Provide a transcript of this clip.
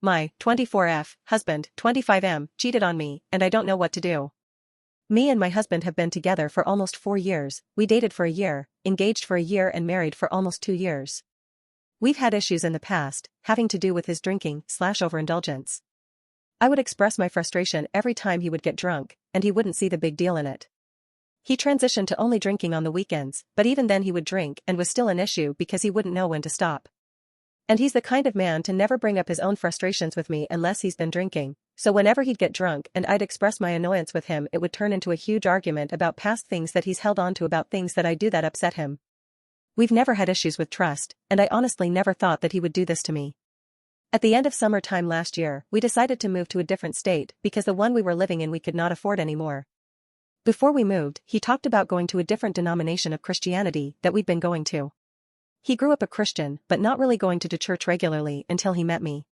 My 24F husband, 25M, cheated on me, and I don't know what to do. Me and my husband have been together for almost 4 years, we dated for a year, engaged for a year and married for almost 2 years. We've had issues in the past, having to do with his drinking/overindulgence. I would express my frustration every time he would get drunk, and he wouldn't see the big deal in it. He transitioned to only drinking on the weekends, but even then he would drink and was still an issue because he wouldn't know when to stop. And he's the kind of man to never bring up his own frustrations with me unless he's been drinking, so whenever he'd get drunk and I'd express my annoyance with him, it would turn into a huge argument about past things that he's held on to, about things that I do that upset him. We've never had issues with trust, and I honestly never thought that he would do this to me. At the end of summertime last year, we decided to move to a different state because the one we were living in we could not afford anymore. Before we moved, he talked about going to a different denomination of Christianity that we'd been going to. He grew up a Christian but not really going to church regularly until he met me.